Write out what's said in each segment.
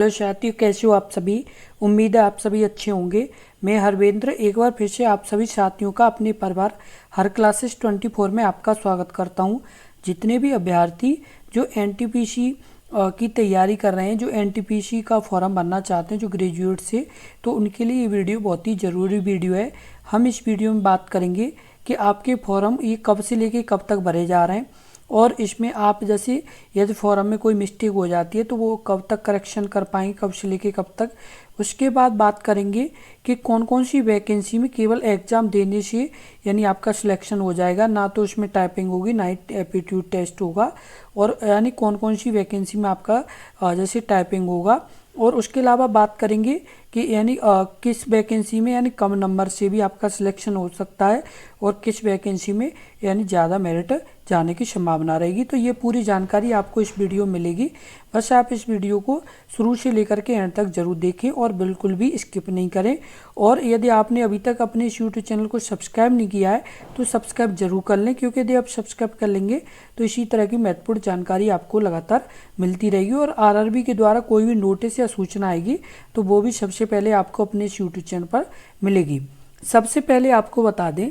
Hello साथियों, कैसे हो आप सभी। उम्मीद है आप सभी अच्छे होंगे। मैं हरवेंद्र एक बार फिर से आप सभी साथियों का अपने परिवार हर क्लासेस 24 में आपका स्वागत करता हूं। जितने भी अभ्यर्थी जो एनटीपीसी की तैयारी कर रहे हैं, जो एनटीपीसी का फॉर्म भरना चाहते हैं, जो ग्रेजुएट से, तो उनके लिए ये वीडियो बहुत ही ज़रूरी वीडियो है। हम इस वीडियो में बात करेंगे कि आपके फॉर्म ये कब से लेके कब तक भरे जा रहे हैं, और इसमें आप जैसे यदि फॉर्म में कोई मिस्टेक हो जाती है तो वो कब तक करेक्शन कर पाएंगे, कब से लेके कब तक। उसके बाद बात करेंगे कि कौन कौन सी वैकेंसी में केवल एग्ज़ाम देने से यानी आपका सिलेक्शन हो जाएगा, ना तो उसमें टाइपिंग होगी ना ही एप्टीट्यूड टेस्ट होगा, और यानी कौन कौन सी वैकेंसी में आपका जैसे टाइपिंग होगा। और उसके अलावा बात करेंगे कि यानी किस वैकेंसी में यानी कम नंबर से भी आपका सिलेक्शन हो सकता है, और किस वैकेंसी में यानी ज़्यादा मेरिट जाने की संभावना रहेगी। तो ये पूरी जानकारी आपको इस वीडियो में मिलेगी। बस आप इस वीडियो को शुरू से लेकर के एंड तक जरूर देखें और बिल्कुल भी स्किप नहीं करें। और यदि आपने अभी तक अपने इस यूट्यूब चैनल को सब्सक्राइब नहीं किया है तो सब्सक्राइब जरूर कर लें, क्योंकि यदि आप सब्सक्राइब कर लेंगे तो इसी तरह की महत्वपूर्ण जानकारी आपको लगातार मिलती रहेगी। और आरआरबी के द्वारा कोई भी नोटिस या सूचना आएगी तो वो भी सबसे पहले आपको अपने इस यूट्यूब चैनल पर मिलेगी। सबसे पहले आपको बता दें,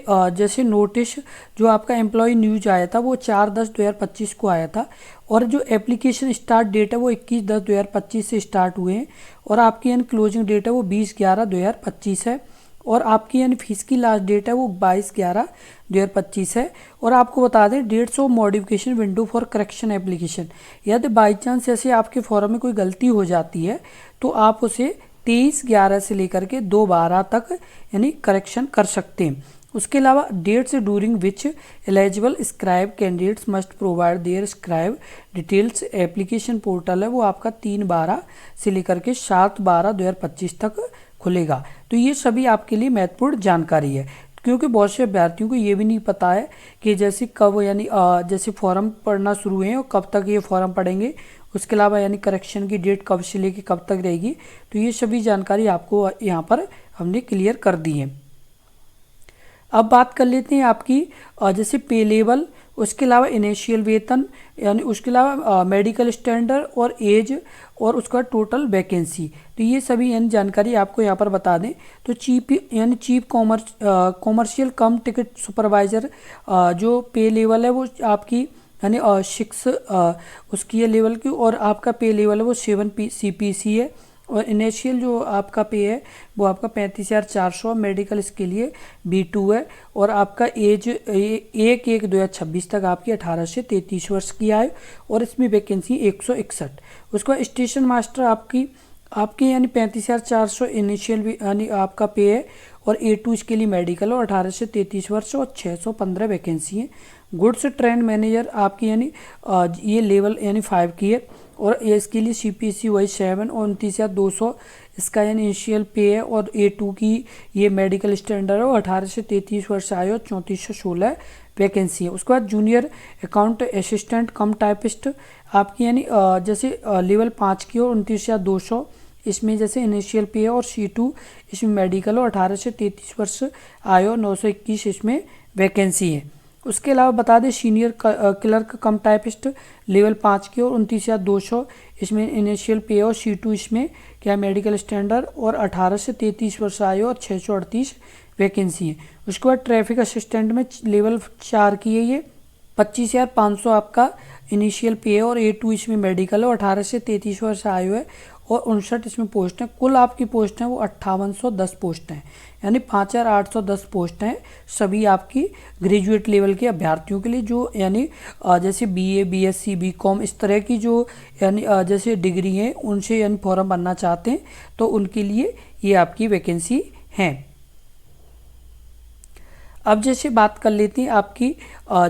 जैसे नोटिस जो आपका एम्प्लॉय न्यूज आया था वो 4/10/2025 को आया था, और जो एप्लीकेशन स्टार्ट डेट है वो 21/10/2025 से स्टार्ट हुए हैं, और आपकी यानी क्लोजिंग डेट है वो 20/11/2025 है, और आपकी यानी फीस की लास्ट डेट है वो 22/11/2025 है। और आपको बता दें dates of modification window for correction application, यदि बाई चांस ऐसे आपके फॉर्म में कोई गलती हो जाती है तो आप उसे 23/11 से लेकर के 2/12 तक यानी करेक्शन कर सकते हैं। उसके अलावा dates during which eligible scribe candidates must provide their scribe details application portal है वो आपका 3/12 से लेकर के 7/12/2025 तक खुलेगा। तो ये सभी आपके लिए महत्वपूर्ण जानकारी है, क्योंकि बहुत से अभ्यर्थियों को ये भी नहीं पता है कि जैसे कब यानी जैसे फॉर्म पढ़ना शुरू हुए हैं और कब तक ये फॉर्म पढ़ेंगे। उसके अलावा यानी करेक्शन की डेट कब से लेके कब तक रहेगी, तो ये सभी जानकारी आपको यहाँ पर हमने क्लियर कर दी है। अब बात कर लेते हैं आपकी जैसे पे लेवल, उसके अलावा इनिशियल वेतन, यानी उसके अलावा मेडिकल स्टैंडर्ड और एज, और उसका टोटल वैकेंसी। तो ये सभी यानी जानकारी आपको यहाँ पर बता दें। तो चीफ कॉमर्शियल कम टिकट सुपरवाइज़र जो पे लेवल है वो आपकी यानी 6 उसकी है लेवल की, और आपका पे लेवल है वो 7 CPC है, और इनिशियल जो आपका पे है वो आपका 35,400 मेडिकल इसके लिए B2 है, और आपका एज 1/1/2026 तक आपकी 18 से 33 वर्ष की आयु, और इसमें वैकेंसी 161। उसके बाद स्टेशन मास्टर आपकी यानी 35,400 इनिशियल यानी आपका पे है, और A2 इसके लिए मेडिकल, और 18 से 33 वर्ष, और 615 वैकेंसी है। गुड्स ट्रेंड मैनेजर आपकी यानी ये लेवल यानी 5 की है, और इसके लिए CPC वही 7 और 29,200 इसका यानी इनिशियल पे है, और A2 की ये मेडिकल स्टैंडर्ड है, और 18 से 33 वर्ष आयु, और 3416 वैकेंसी है। उसके बाद जूनियर अकाउंट असिस्टेंट कम टाइपिस्ट आपकी यानी जैसे लेवल 5 की, और 29,200 इसमें जैसे इनिशियल पे है, और C2 इसमें मेडिकल, और 18 से 33 वर्ष आयु, 921 इसमें वैकेंसी है। उसके अलावा बता दें senior clerk cum typist level 5 की, और 29,200 इसमें इनिशियल पे, और C2 इसमें क्या मेडिकल स्टैंडर्ड, और 18 से 33 वर्ष आयु, और 638 वैकेंसी है। उसके बाद ट्रैफिक असिस्टेंट में लेवल 4 की है, ये 25,500 आपका इनिशियल पे है, और A2 इसमें मेडिकल है, और 18 से 33 वर्ष आयु है, और 59 इसमें पोस्ट हैं। कुल आपकी पोस्ट हैं वो 5810 पोस्ट हैं, यानी 5810 पोस्ट हैं सभी आपकी ग्रेजुएट लेवल के अभ्यर्थियों के लिए, जो यानी जैसे BA BSc BCom इस तरह की जो यानी जैसे डिग्री हैं उनसे यानी फॉर्म भरना चाहते हैं, तो उनके लिए ये आपकी वैकेंसी हैं। अब जैसे बात कर लेते हैं आपकी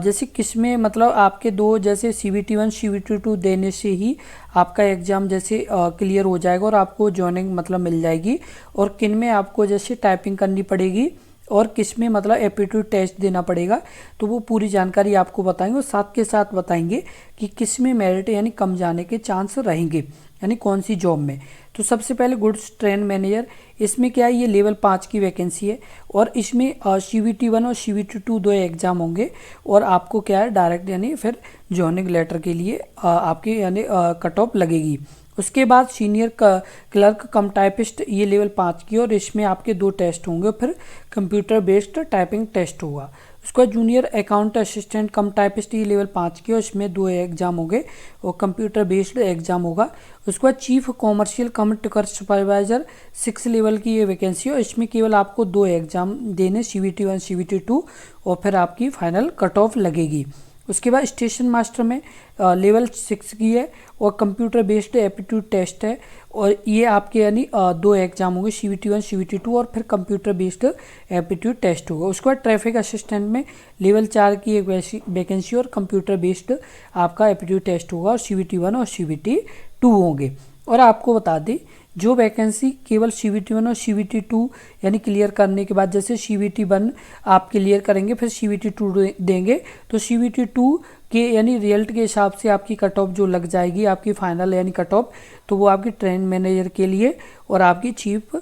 जैसे किसमें मतलब आपके दो जैसे CBT1 CBT2 देने से ही आपका एग्ज़ाम जैसे क्लियर हो जाएगा, और आपको जॉइनिंग मतलब मिल जाएगी, और किन में आपको जैसे टाइपिंग करनी पड़ेगी, और किस में मतलब एप्टीट्यूड टेस्ट देना पड़ेगा, तो वो पूरी जानकारी आपको बताएंगे, और साथ के साथ बताएंगे कि किस में मेरिट यानी कम जाने के चांस रहेंगे, यानी कौन सी जॉब में। तो सबसे पहले गुड्स ट्रेन मैनेजर, इसमें क्या है ये लेवल 5 की वैकेंसी है, और इसमें CBT1 और CBT2 दो एग्ज़ाम होंगे, और आपको क्या है डायरेक्ट यानी फिर जॉइनिंग लेटर के लिए आपकी यानी कट ऑफ लगेगी। उसके बाद सीनियर क्लर्क कम टाइपिस्ट, ये लेवल 5 की, और इसमें आपके 2 टेस्ट होंगे, फिर कंप्यूटर बेस्ड टाइपिंग टेस्ट होगा। उसके बाद जूनियर अकाउंट असिस्टेंट कम टाइपिस्ट, ये लेवल 5 की, और इसमें 2 एग्जाम होंगे और कंप्यूटर बेस्ड एग्जाम होगा। उसके बाद चीफ कॉमर्शियल कम टिकट सुपरवाइजर 6 लेवल की ये वैकेंसी है, और इसमें केवल आपको 2 एग्जाम देने, CBT 1 CBT 2, और फिर आपकी फाइनल कट ऑफ लगेगी। उसके बाद स्टेशन मास्टर में लेवल 6 की है और कंप्यूटर बेस्ड एप्टीट्यूड टेस्ट है, और ये आपके यानी 2 एग्जाम होंगे, CBT 1 CBT 2, और फिर कंप्यूटर बेस्ड एप्टीट्यूड टेस्ट होगा। उसके बाद ट्रैफिक असिस्टेंट में लेवल 4 की एक वैकेंसी और कंप्यूटर बेस्ड आपका एप्टीट्यूड टेस्ट होगा, और CBT 1 और CBT 2 होंगे। और आपको बता दें, जो वैकेंसी केवल CBT 1 और CBT 2 यानी क्लियर करने के बाद, जैसे CBT 1 आप क्लियर करेंगे फिर CBT 2 देंगे, तो CBT 2 के यानी रिजल्ट के हिसाब से आपकी कट ऑफ जो लग जाएगी आपकी फाइनल यानी कट ऑफ, तो वो आपकी ट्रेन मैनेजर के लिए और आपकी चीफ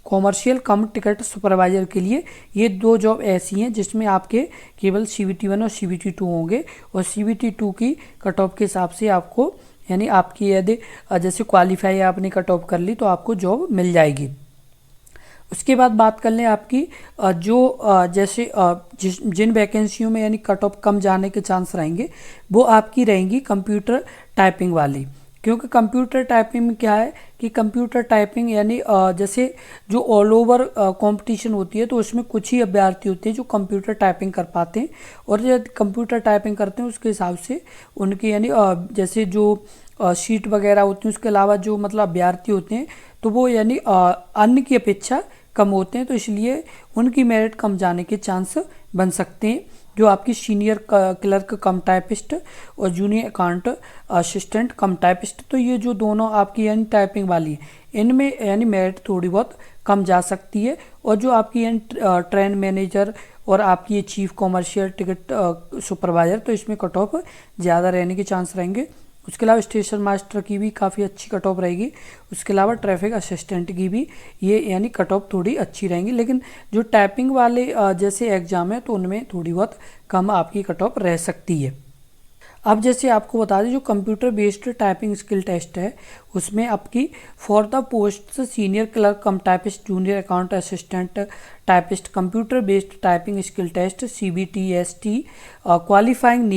कॉमर्शियल कम टिकट सुपरवाइजर के लिए, ये 2 जॉब ऐसी हैं जिसमें आपके केवल CBT 1 और CBT 2 होंगे, और CBT 2 की कट ऑफ के हिसाब से आपको यानी आपकी यदि जैसे क्वालिफाई आपने कट ऑफ कर ली तो आपको जॉब मिल जाएगी। उसके बाद बात कर लें आपकी जो जैसे जिन वैकेंसियों में यानी कट ऑफ कम जाने के चांस रहेंगे, वो आपकी रहेंगी कंप्यूटर टाइपिंग वाली। क्योंकि कंप्यूटर टाइपिंग में क्या है कि कंप्यूटर टाइपिंग यानी जैसे जो ऑल ओवर कंपटीशन होती है, तो उसमें कुछ ही अभ्यर्थी होते हैं जो कंप्यूटर टाइपिंग कर पाते हैं, और जब कंप्यूटर टाइपिंग करते हैं उसके हिसाब से उनकी यानी जैसे जो सीट वगैरह होती हैं, उसके अलावा जो मतलब अभ्यर्थी होते हैं तो वो यानी अन्य की अपेक्षा कम होते हैं, तो इसलिए उनकी मेरिट कम जाने के चांस बन सकते हैं। जो आपकी सीनियर क्लर्क कम टाइपिस्ट और जूनियर अकाउंट असिस्टेंट कम टाइपिस्ट, तो ये जो दोनों आपकी यानी टाइपिंग वाली हैं, इनमें यानी मेरिट थोड़ी बहुत कम जा सकती है। और जो आपकी यानी ट्रेन मैनेजर और आपकी ये चीफ कॉमर्शियल टिकट सुपरवाइजर, तो इसमें कट ऑफ ज़्यादा रहने के चांस रहेंगे। उसके अलावा स्टेशन मास्टर की भी काफ़ी अच्छी कट ऑफ रहेगी। उसके अलावा ट्रैफिक असिस्टेंट की भी ये यानी कट ऑफ थोड़ी अच्छी रहेंगी, लेकिन जो टाइपिंग वाले जैसे एग्ज़ाम है तो उनमें थोड़ी बहुत कम आपकी कट ऑफ रह सकती है। अब जैसे आपको बता दें, जो computer based typing skill test है उसमें आपकी for the post senior clerk cum typist junior account assistant typist computer based typing skill test CBTST qualifying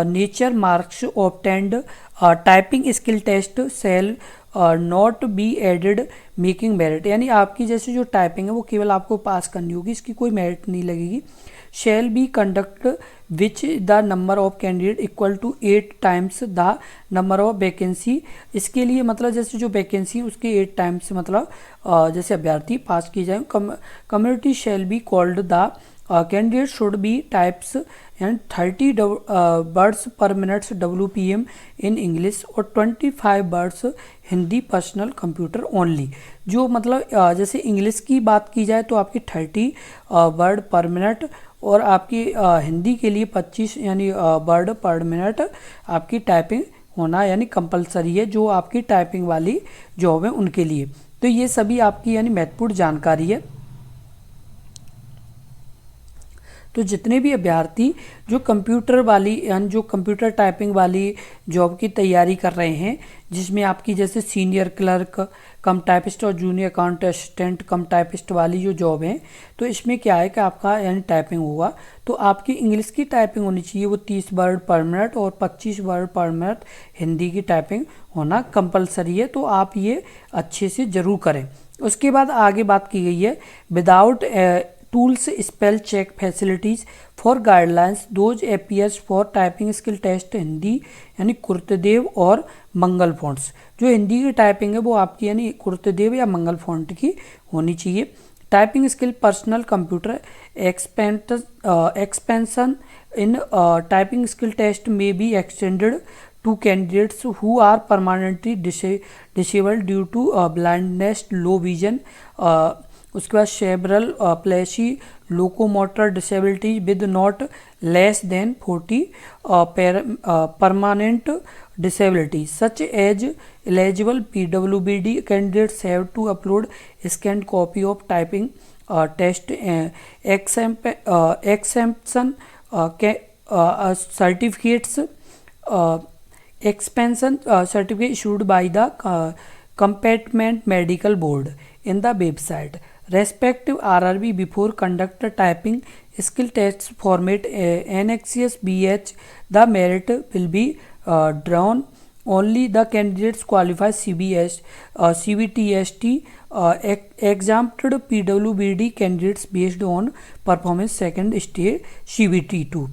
nature marks obtained typing skill test shall not be added making merit, यानी आपकी जैसे जो typing है वो केवल आपको पास करनी होगी, इसकी कोई मेरिट नहीं लगेगी। Shall be conduct which the number of candidate equal to 8 times the number of vacancy, इसके लिए मतलब जैसे जो वैकेंसी उसके 8 टाइम्स मतलब जैसे अभ्यर्थी पास की जाए। Community shall be called the candidate should be types and 30 words पर मिनट्स WPM इन इंग्लिश और 25 words Hindi personal computer only. जो मतलब जैसे इंग्लिश की बात की जाए तो आपकी 30 वर्ड पर मिनट, और आपकी हिंदी के लिए 25 यानी वर्ड पर मिनट आपकी टाइपिंग होना यानी कंपलसरी है, जो आपकी टाइपिंग वाली जॉब है उनके लिए। तो ये सभी आपकी यानी महत्वपूर्ण जानकारी है। तो जितने भी अभ्यर्थी जो कंप्यूटर वाली यानी जो कंप्यूटर टाइपिंग वाली जॉब की तैयारी कर रहे हैं, जिसमें आपकी जैसे सीनियर क्लर्क कम टाइपिस्ट और जूनियर अकाउंट असिस्टेंट कम टाइपिस्ट वाली जो जॉब है, तो इसमें क्या है कि आपका यानी टाइपिंग होगा तो आपकी इंग्लिश की टाइपिंग होनी चाहिए वो 30 वर्ड पर मिनट और 25 वर्ड पर मिनट हिंदी की टाइपिंग होना कंपलसरी है, तो आप ये अच्छे से ज़रूर करें। उसके बाद आगे बात की गई है without tools spell check facilities for guidelines those appears for typing skill test Hindi यानी कुर्तदेव और मंगल फॉन्ट्स। जो हिंदी की टाइपिंग है वो आपकी यानी कुर्तदेव या मंगल फॉन्ट की होनी चाहिए। Typing skill personal computer expansion in typing skill test में be extended to candidates who are permanently disabled due to blindness, low vision, उसके बाद cerebral palsy, locomotor disability with not less than 40 permanent disability such as eligible PWBD candidates have to upload scanned copy of typing test exemption certificates expansion certificate issued by the competent medical board in the website respective RRB before conduct typing skill tests format NXES BH. The merit will be drawn only the candidates qualify CBS CBTST exempted PWBD candidates based on performance second stage CBT2।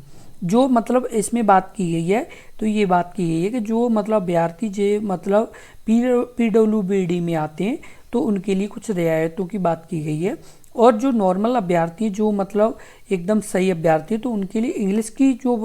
जो मतलब इसमें बात की गई है, तो ये बात की गई है कि जो मतलब अभ्यर्थी जो मतलब PWBD में आते हैं तो उनके लिए कुछ रियायतों की बात की गई है, और जो नॉर्मल अभ्यर्थी जो मतलब एकदम सही अभ्यर्थी तो उनके लिए इंग्लिश की जो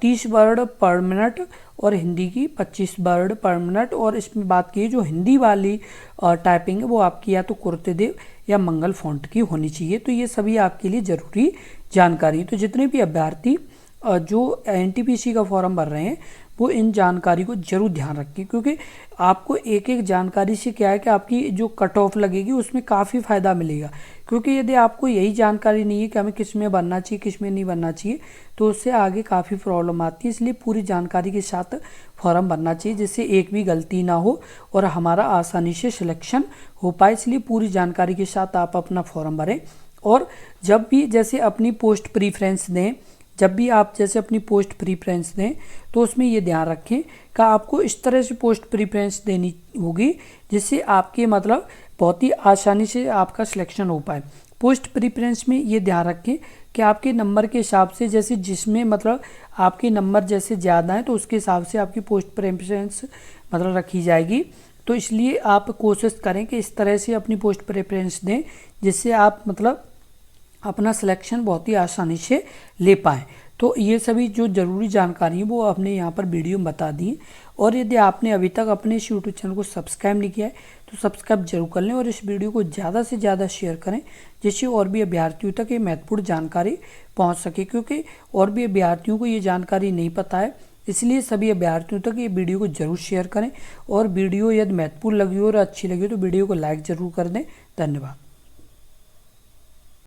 30 वर्ड पर मिनट और हिंदी की 25 वर्ड पर मिनट, और इसमें बात की जो हिंदी वाली टाइपिंग है वो आपकी या तो कुर्तेदेव या मंगल फॉन्ट की होनी चाहिए। तो ये सभी आपके लिए ज़रूरी जानकारी। तो जितने भी अभ्यर्थी जो NTPC का फॉर्म भर रहे हैं वो इन जानकारी को जरूर ध्यान रखें, क्योंकि आपको एक एक जानकारी से क्या है कि आपकी जो कट ऑफ लगेगी उसमें काफ़ी फ़ायदा मिलेगा। क्योंकि यदि आपको यही जानकारी नहीं है कि हमें किस में बनना चाहिए किस में नहीं बनना चाहिए तो उससे आगे काफ़ी प्रॉब्लम आती है। इसलिए पूरी जानकारी के साथ फॉर्म भरना चाहिए जिससे एक भी गलती ना हो और हमारा आसानी से सिलेक्शन हो पाए। इसलिए पूरी जानकारी के साथ आप अपना फॉर्म भरें। और जब भी जैसे अपनी पोस्ट प्रीफ्रेंस दें, जब भी आप जैसे अपनी पोस्ट प्रीफ्रेंस दें तो उसमें ये ध्यान रखें कि आपको इस तरह से पोस्ट प्रीफ्रेंस देनी होगी जिससे आपके मतलब बहुत ही आसानी से आपका सिलेक्शन हो पाए। पोस्ट प्रीफ्रेंस में ये ध्यान रखें कि आपके नंबर के हिसाब से जैसे जिसमें मतलब आपके नंबर जैसे ज़्यादा हैं तो उसके हिसाब से आपकी पोस्ट प्रेफरेंस मतलब रखी जाएगी। तो इसलिए आप कोशिश करें कि इस तरह से अपनी पोस्ट प्रेफरेंस दें जिससे आप मतलब अपना सिलेक्शन बहुत ही आसानी से ले पाएँ। तो ये सभी जो ज़रूरी जानकारी है वो आपने यहाँ पर वीडियो में बता दी। और यदि आपने अभी तक अपने इस यूट्यूब चैनल को सब्सक्राइब नहीं किया है तो सब्सक्राइब जरूर कर लें और इस वीडियो को ज़्यादा से ज़्यादा शेयर करें जिससे और भी अभ्यर्थियों तक ये महत्वपूर्ण जानकारी पहुँच सके, क्योंकि और भी अभ्यर्थियों को ये जानकारी नहीं पता है। इसलिए सभी अभ्यर्थियों तक ये वीडियो को जरूर शेयर करें और वीडियो यदि महत्वपूर्ण लगी हो और अच्छी लगी हो तो वीडियो को लाइक ज़रूर कर दें। धन्यवाद।